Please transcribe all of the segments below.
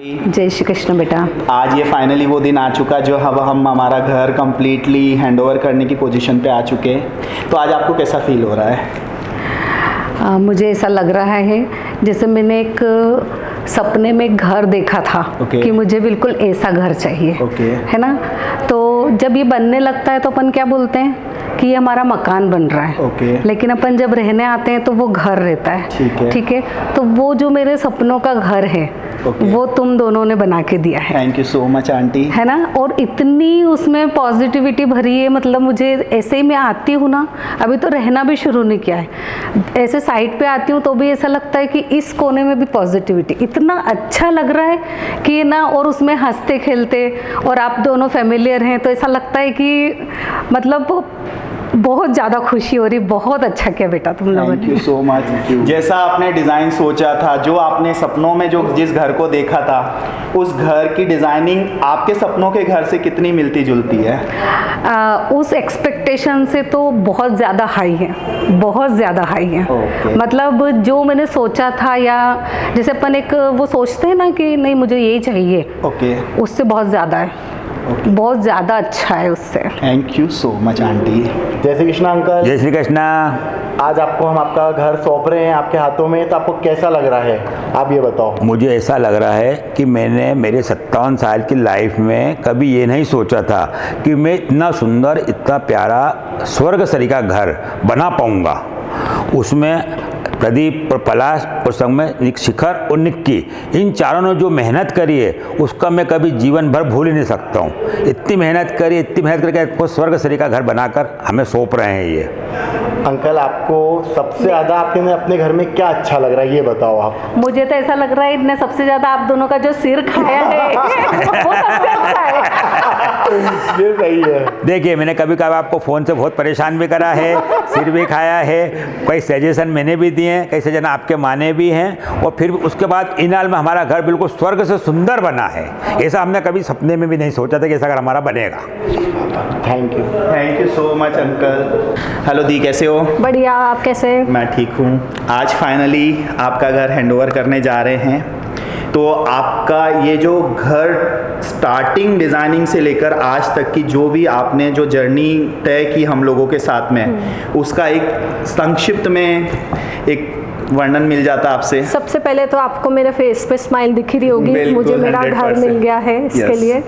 जय श्री कृष्ण बेटा। आज ये फाइनली वो दिन आ चुका जो अब हम हमारा घर कंप्लीटली हैंडओवर करने की पोजीशन पे आ चुके हैं। तो आज आपको कैसा फील हो रहा है? मुझे ऐसा लग रहा है जैसे मैंने एक सपने में एक घर देखा था कि मुझे बिल्कुल ऐसा घर चाहिए, है ना। तो जब ये बनने लगता है तो अपन क्या बोलते हैं कि ये हमारा मकान बन रहा है, लेकिन अपन जब रहने आते हैं तो वो घर रहता है। ठीक है। तो वो जो मेरे सपनों का घर है वो तुम दोनों ने बना के दिया है। Thank you so much aunty, है ना। और इतनी उसमें पॉजिटिविटी भरी है, मतलब मुझे ऐसे ही मैं आती हूँ ना, अभी तो रहना भी शुरू नहीं किया है, ऐसे साइड पे आती हूँ तो भी ऐसा लगता है कि इस कोने में भी पॉजिटिविटी, इतना अच्छा लग रहा है कि ना। और उसमें हंसते खेलते और आप दोनों फैमिलियर हैं तो ऐसा लगता है कि मतलब बहुत ज़्यादा खुशी हो रही। बहुत अच्छा किया बेटा तुम लोगों ने। Thank you so much. जैसा आपने डिज़ाइन सोचा था, जो आपने सपनों में जो जिस घर को देखा था, उस घर की डिज़ाइनिंग आपके सपनों के घर से कितनी मिलती जुलती है? उस एक्सपेक्टेशन से तो बहुत ज़्यादा हाई है, बहुत ज़्यादा हाई है। मतलब जो मैंने सोचा था, या जैसे अपन एक वो सोचते हैं ना कि नहीं मुझे यही चाहिए, उससे बहुत ज़्यादा है। बहुत ज़्यादा अच्छा है उससे। Thank you so much aunty. जय श्री कृष्ण अंकल। जय श्री कृष्ण। आज आपको हम आपका घर सौंप रहे हैं आपके हाथों में, तो आपको कैसा लग रहा है आप ये बताओ। मुझे ऐसा लग रहा है कि मैंने मेरे 57 साल की लाइफ में कभी ये नहीं सोचा था कि मैं इतना सुंदर, इतना प्यारा स्वर्ग सरीका घर बना पाऊंगा। उसमें प्रदीप और पलाश और संग में शिखर और निक्की, इन चारों ने जो मेहनत करी है उसका मैं कभी जीवन भर भूल ही नहीं सकता हूँ। इतनी मेहनत करी, इतनी मेहनत करके आपको स्वर्ग सरीका घर बनाकर हमें सौंप रहे हैं ये। अंकल आपको सबसे ज़्यादा आपके अपने घर में क्या अच्छा लग रहा है ये बताओ आप। मुझे तो ऐसा लग रहा है इतने सबसे ज़्यादा आप दोनों का जो सिर खाया है वो सबसे अच्छा है। ये सही है। देखिए मैंने कभी कभी आपको फ़ोन से बहुत परेशान भी करा है, सिर भी खाया है, कई सजेशन मैंने भी दिए हैं, कई सजेशन आपके माने भी हैं, और फिर उसके बाद इनाल में हमारा घर बिल्कुल स्वर्ग से सुंदर बना है। ऐसा हमने कभी सपने में भी नहीं सोचा था कि ऐसा घर हमारा बनेगा। Thank you so much uncle. Hello दी, कैसे हो? बढ़िया, आप कैसे? मैं ठीक हूँ। आज फाइनली आपका घर हैंडओवर करने जा रहे हैं। तो आपका ये जो घर स्टार्टिंग डिज़ाइनिंग से लेकर आज तक की जो भी आपने जो जर्नी तय की हम लोगों के साथ में, उसका एक संक्षिप्त में एक वर्णन मिल जाता आपसे। सबसे पहले तो आपको मेरे फेस पे स्माइल दिख रही होगी, मुझे मेरा घर मिल गया है इसके लिए।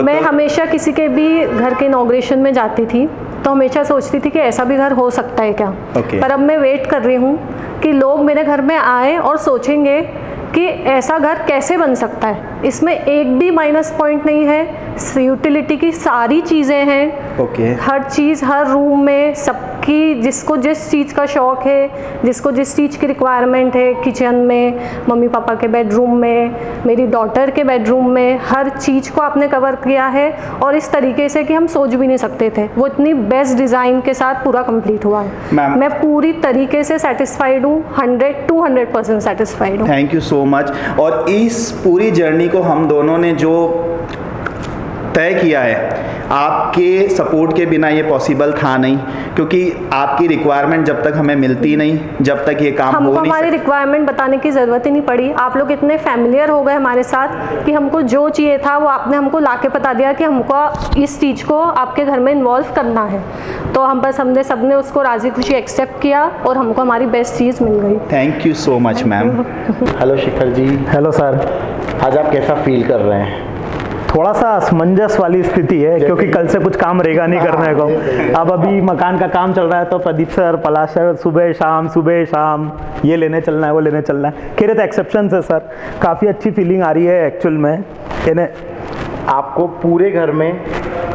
मैं हमेशा किसी के भी घर के इनॉग्रेशन में जाती थी तो हमेशा सोचती थी कि ऐसा भी घर हो सकता है क्या। पर अब मैं वेट कर रही हूँ कि लोग मेरे घर में आए और सोचेंगे कि ऐसा घर कैसे बन सकता है। इसमें एक भी माइनस पॉइंट नहीं है, यूटिलिटी की सारी चीज़ें हैं। हर चीज़ हर रूम में सबकी, जिसको जिस चीज़ का शौक़ है, जिसको जिस चीज़ की रिक्वायरमेंट है, किचन में, मम्मी पापा के बेडरूम में, मेरी डॉटर के बेडरूम में, हर चीज़ को आपने कवर किया है। और इस तरीके से कि हम सोच भी नहीं सकते थे, वो इतनी बेस्ट डिज़ाइन के साथ पूरा कंप्लीट हुआ है। मैं पूरी तरीके से सेटिस्फाइड हूँ, 100% सेटिस्फाइड हूँ। Thank you so much. और इस पूरी जर्नी को हम दोनों ने जो तय किया है, आपके सपोर्ट के बिना ये पॉसिबल था नहीं, क्योंकि आपकी रिक्वायरमेंट जब तक हमें मिलती नहीं, जब तक ये काम हो नहीं हमको हमारी रिक्वायरमेंट बताने की ज़रूरत ही नहीं पड़ी। आप लोग इतने फैमिलियर हो गए हमारे साथ कि हमको जो चाहिए था वो आपने हमको लाके बता दिया कि हमको इस चीज़ को आपके घर में इन्वॉल्व करना है। तो हम बस हमने सबने उसको राज़ी खुशी एक्सेप्ट किया और हमको हमारी बेस्ट चीज़ मिल गई। Thank you so much ma'am. Hello Shikhar ji. Hello sir. आज आप कैसा फील कर रहे हैं? थोड़ा सा असमंजस वाली स्थिति है क्योंकि कल से कुछ काम रहेगा नहीं करने को। अब अभी मकान का काम चल रहा है तो प्रदीप सर, पलाश सर सुबह शाम ये लेने चलना है, वो लेने चलना है। खैर तो एक्सेप्शन है सर, काफ़ी अच्छी फीलिंग आ रही है एक्चुअल में। इन्हें आपको पूरे घर में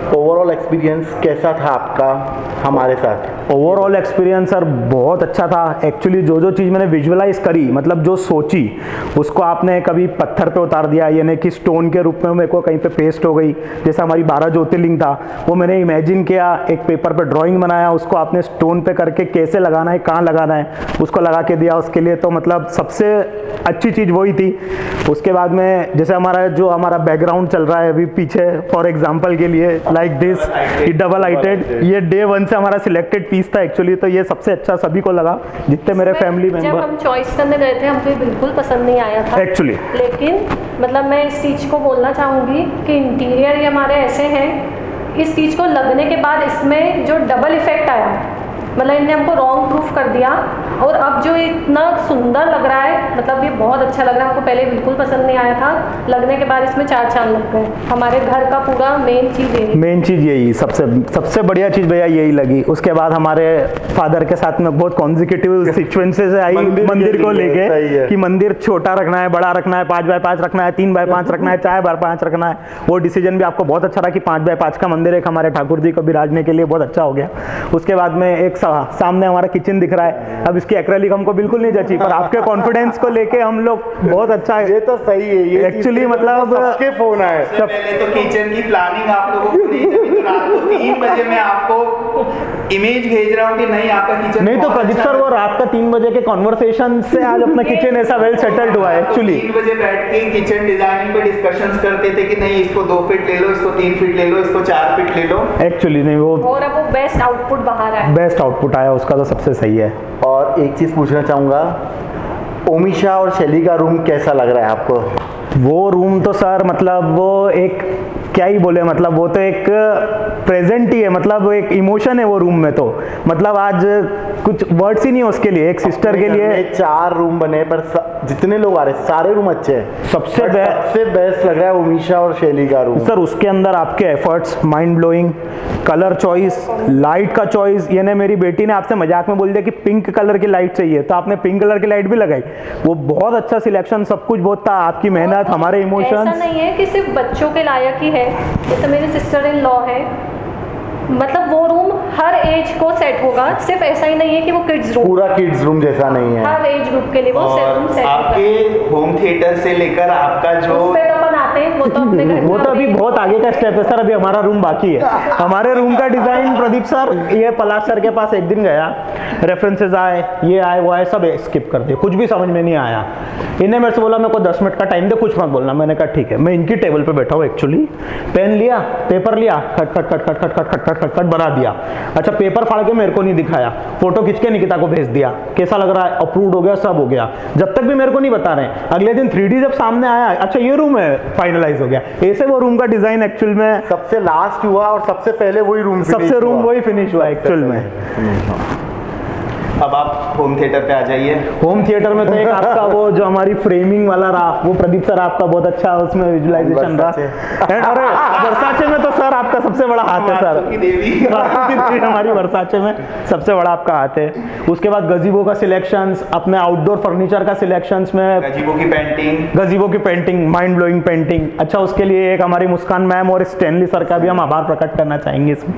ओवरऑल एक्सपीरियंस कैसा था आपका हमारे साथ? ओवरऑल एक्सपीरियंस सर बहुत अच्छा था। एक्चुअली जो चीज़ मैंने विजुअलाइज करी, मतलब जो सोची, उसको आपने कभी पत्थर पे उतार दिया, यानी कि स्टोन के रूप में मेरे को कहीं पे पेस्ट हो गई। जैसा हमारी 12 ज्योतिर्लिंग था वो मैंने इमेजिन किया, एक पेपर पे ड्राइंग बनाया, उसको आपने स्टोन पे करके कैसे लगाना है, कहाँ लगाना है, उसको लगा के दिया उसके लिए। तो मतलब सबसे अच्छी चीज़ वही थी। उसके बाद में जैसे हमारा बैकग्राउंड चल रहा है अभी पीछे, फॉर एग्जाम्पल के लिए लाइक दिस डबल हाइटेड, ये डे 1 से हमारा सिलेक्टेड पीस था एक्चुअली, तो ये सबसे अच्छा सभी को लगा जितने मेरे फैमिली जब मेंबर हम चॉइस करने गए थे हमको ये बिल्कुल पसंद नहीं आया था एक्चुअली। लेकिन मतलब मैं इस चीज़ को बोलना चाहूँगी कि इंटीरियर ये हमारे ऐसे हैं, इस चीज़ को लगने के बाद इसमें जो डबल इफेक्ट आया, मतलब इनने हमको रॉन्ग प्रूफ कर दिया, और अब जो इतना सुंदर लग रहा है, मतलब ये बहुत अच्छा लग रहा है। हमको पहले बिल्कुल पसंद नहीं आया था, लगने के बाद इसमें 4 चांद लग गए। हमारे घर का पूरा मेन चीज़ यही सबसे बढ़िया चीज़ भैया यही लगी। उसके बाद हमारे फादर के साथ में बहुत कॉन्जिक्यूटिव सिक्वेंसेस आई मंदिर को लेके कि मंदिर छोटा रखना है, बड़ा रखना है, 5x5 रखना है, 3x5 रखना है, 4x5 रखना है। वो डिसीजन भी आपको बहुत अच्छा रहा कि 5x5 का मंदिर एक हमारे ठाकुर जी को बिराजने के लिए बहुत अच्छा हो गया। उसके बाद में एक सामने हमारा किचन दिख रहा है, अब इसकी एक्रेलिक हमको बिल्कुल नहीं जची, पर आपके कॉन्फिडेंस को लेके हम लोग बहुत अच्छा है। ये तो सही है, ये एक्चुअली मतलब सबके फोन आए। सबसे पहले तो किचन की प्लानिंग आप लोगों को नहीं जमी, तो रात को 3 बजे मैं आपको इमेज भेज रहा हूँ कि नहीं आपका किचन नहीं तो प्रदीप सर वो रात का 3 बजे के कॉन्वर्सेशन से आज अपना किचन ऐसा वेल सेटल्ड हुआ है एक्चुअली। 3 बजे बैठ के किचन डिजाइनिंग पे डिस्कशंस करते थे कि नहीं इसको 2 फीट ले लो, इसको 3 फीट ले लो, इसको 4 फीट ले लो। एक्चुअली नहीं वो और अब वो बेस्ट आउटपुट बाहर आया, बेस्ट आउटपुट आया उसका, तो सबसे सही है। और एक चीज़ पूछना चाहूँगा, ओमिशा और शैली का रूम कैसा लग रहा है आपको? वो रूम तो सर मतलब वो एक क्या ही बोले, मतलब वो तो एक प्रेजेंट ही है, मतलब वो एक इमोशन है वो रूम में। तो मतलब आज कुछ वर्ड्स ही नहीं है उसके लिए। एक सिस्टर के लिए 4 रूम बने, पर जितने लोग आ रहे सारे रूम अच्छे हैं। सबसे बेस्ट लग रहा है ओमिशा और शैली का रूम। सर उसके अंदर आपके efforts mind blowing, colour choice, light का चॉइस। ये मेरी बेटी ने आपसे मजाक में बोल दिया कि पिंक कलर की लाइट चाहिए, तो आपने पिंक कलर की लाइट भी लगाई। वो बहुत अच्छा सिलेक्शन, सब कुछ बहुत था, आपकी मेहनत, हमारे इमोशंस। ऐसा नहीं है कि सिर्फ बच्चों के लायक ही है, जैसे मेरी सिस्टर इन लॉ है, मतलब वो रूम हर एज को सेट होगा। सिर्फ ऐसा ही नहीं है कि वो किड्स रूम, पूरा किड्स रूम जैसा नहीं है, हर एज ग्रुप के लिए वो रूम सेट होगा। आपके होम थिएटर से लेकर आपका जो उस पे तो अपन आते हैं, वो तो अपने घर वो तो अभी बहुत आगे का स्टेप है सर, अभी हमारा रूम बाकी है। हमारे रूम का डिजाइन प्रदीप सर, ये पलाश सर के पास एक दिन गया, रेफरेंसेस आए, ये आए वो आए, सब स्किप कर दिए, कुछ भी समझ में नहीं आया। इन्हें मेरे से बोला मेरे को 10 मिनट का टाइम दे, कुछ मत बोलना। मैंने कहा ठीक है। मैं इनकी टेबल पे बैठा हूँ एक्चुअली, पेन लिया, पेपर लिया, खट खट खट खट खट खट खट खट खट बना दिया। अच्छा पेपर फाड़ के मेरे को नहीं दिखाया, फोटो खींच के निकिता को भेज दिया, कैसा लग रहा है, अप्रूव्ड हो गया, सब हो गया। जब तक भी मेरे को नहीं बता रहे, अगले दिन 3D जब सामने आया, अच्छा ये रूम है, फाइनलाइज हो गया। ऐसे वो रूम का डिजाइन एक्चुअल में सबसे लास्ट हुआ और सबसे पहले वही रूम फिनिश हुआ एक्चुअल में। अब आप होम थिएटर पे आ जाइए। होम थिएटर में तो एक आपका वो जो हमारी फ्रेमिंग वाला रहा, वो प्रदीप सर आपका बहुत अच्छा उसमें विजुअलाइजेशन रहा। एंड और वर्साचे में तो सर आपका सबसे बड़ा हाथ है सर, की देवी हमारी वर्साचे में सबसे बड़ा आपका हाथ है। उसके बाद गजीबो का सिलेक्शंस, अपने आउटडोर फर्नीचर का सिलेक्शंस में गजीबो की पेंटिंग माइंड ब्लोइंग पेंटिंग। अच्छा उसके लिए एक हमारी मुस्कान मैम और स्टैनली सर का भी हम आभार प्रकट करना चाहेंगे इसमें।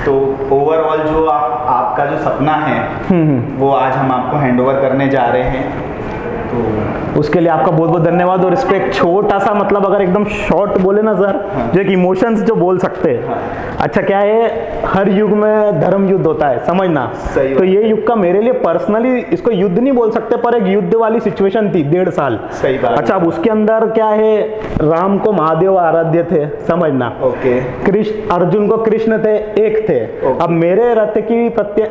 तो ओवरऑल जो आपका जो सपना है वो आज हम आपको हैंडओवर करने जा रहे हैं, तो उसके लिए आपका बहुत बहुत धन्यवाद। और इस पे एक छोटा सा मतलब अगर एकदम शॉर्ट बोले ना सर, जो एक इमोशंस जो बोल सकते हैं। अच्छा क्या है, हर युग में धर्म युद्ध होता है, समझना। तो ये युग का मेरे लिए पर्सनली इसको युद्ध नहीं बोल सकते, पर एक युद्ध वाली सिचुएशन थी 1.5 साल। सही बात। अच्छा अब उसके अंदर क्या है, राम को महादेव आराध्य थे, समझना। ओके। कृष्ण अर्जुन को कृष्ण थे, एक थे। अब मेरे रथ की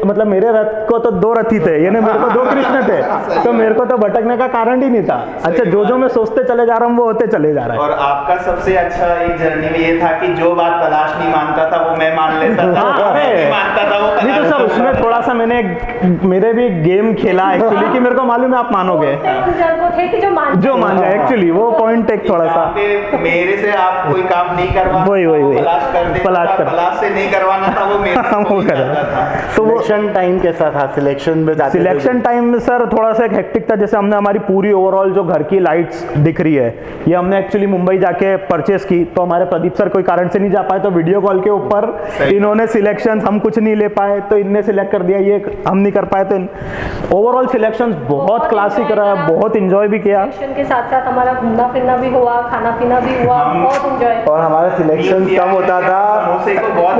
मतलब मेरे रथ को तो 2 रथी थे, यानी मेरे को 2 कृष्ण थे, तो मेरे को तो भटकने का कारण ही नहीं था। अच्छा जो मैं सोचते चले जा रहा हूँ वो होते चले जा रहा है। और आपका सबसे अच्छा एक जर्नी में ये था कि जो बात पलाश नहीं मानता था वो मैं मान लेता था, नहीं मानता था वो नहीं। तो सर उसमें थोड़ा सा मेरे भी गेम खेला एक्चुअली, कि मेरे को मालूम है आप मानोगे, जो मान जाए एक्चुअली वो पॉइंट एक थोड़ा सा मेरे से आप कोई काम नहीं करवा, वही पलाश से नहीं करवाना था, वो मेरे था। तो वो सिलेक्शन टाइम कैसा था? सिलेक्शन में जाते सिलेक्शन टाइम में सर थोड़ा सा एक हेक्टिक था। जैसे हमने हमारी पूरी ओवरऑल जो घर की लाइट्स दिख रही है, ये हमने एक्चुअली मुंबई जाके परचेस की, तो हमारे प्रदीप सर कोई कारण से नहीं जा पाए, तो वीडियो कॉल के ऊपर इन्होंने सिलेक्शन, हम कुछ नहीं ले पाए तो इनने सिलेक्ट कर दिया, ये हम नहीं कर पाए। तो ओवरऑल सिलेक्शन बहुत क्लासिक रहा, बहुत इंजॉय भी किया। सिलेक्शन के साथ साथ हमारा घूमना फिरना भी हुआ, खाना पीना भी हुआ, बहुत इंजॉय। और हमारा सिलेक्शन कम होता था, समोसे को बहुत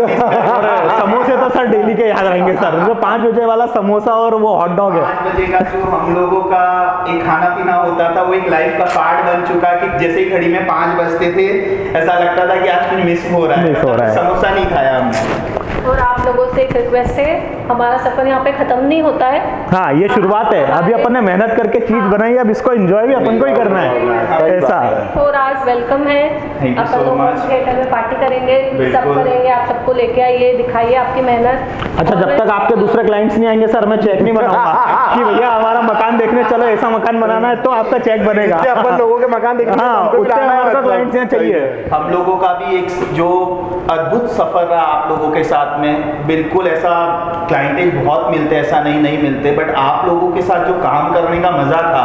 समोसे तो सर डेली के याद रहेंगे सर, जो 5 बजे वाला समोसा और वो हॉट डॉग है। 5 बजे का जो हम लोगों का एक खाना पीना होता था, वो एक लाइफ का पार्ट बन चुका कि जैसे ही घड़ी में 5 बजते थे ऐसा लगता था कि आज कुछ मिस हो रहा है, समोसा नहीं खाया हमने। और आप लोगों से एक रिक्वेस्ट है हमारा सफर यहाँ पे खत्म नहीं होता है। हाँ, ये शुरुआत है, अभी अपन ने मेहनत करके चीज बनाई है, अब इसको एंजॉय भी अपन को ही करना है, ऐसा। 4 hours वेलकम है, Thank you अपन so लोग much. थिएटर में पार्टी करेंगे, सब बिल्कुल। करेंगे, आप सबको लेके आइए, दिखाइए आपकी मेहनत। अच्छा, जब तक आपके दूसरे क्लाइंट्स नहीं आएंगे सर, मैं चेक नहीं बनाऊंगा कि भैया हमारा मकान देखने चलो, ऐसा मकान बनाना है, तो आपका चेक बनेगा। जितने अपन लोगों के मकान देखने हाँ, हमको भी उतने लाना है, हमारे मतलब। क्लाइंट्स यहाँ चाहिए। हम लोगों का भी एक जो अद्भुत सफर रहा आप लोगों के साथ में, बिल्कुल ऐसा क्लाइंटेज बहुत मिलते, ऐसा नहीं मिलते, बट आप लोगों के साथ जो काम करने का मजा था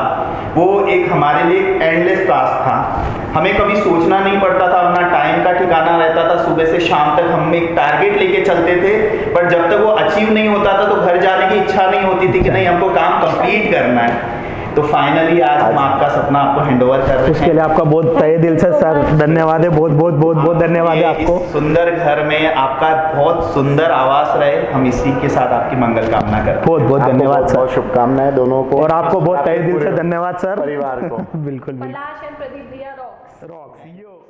वो एक हमारे लिए एंडलेस टास्क था। हमें कभी सोचना नहीं पड़ता था, अपना टाइम का ठिकाना रहता था, सुबह से शाम तक हम एक टारगेट लेके चलते थे, पर जब तक वो अचीव नहीं होता था तो घर जाने की इच्छा नहीं होती थी कि नहीं हमको काम कंप्लीट करना है। तो फाइनली आज हम आपका सपना आपको हैंडओवर कर रहे हैं। उसके लिए आपका बहुत तहे दिल से सर धन्यवाद है, बहुत धन्यवाद है आपको। इस सुंदर घर में आपका बहुत सुंदर आवास रहे, हम इसी के साथ आपकी मंगल कामना करते हैं। बहुत धन्यवाद सर, बहुत शुभकामनाएं दोनों को, और आपको बहुत तहे दिल से धन्यवाद सर। परिवार को। बिल्कुल पलाश एंड प्रदीप भैया रॉक्स। रॉक्स यो।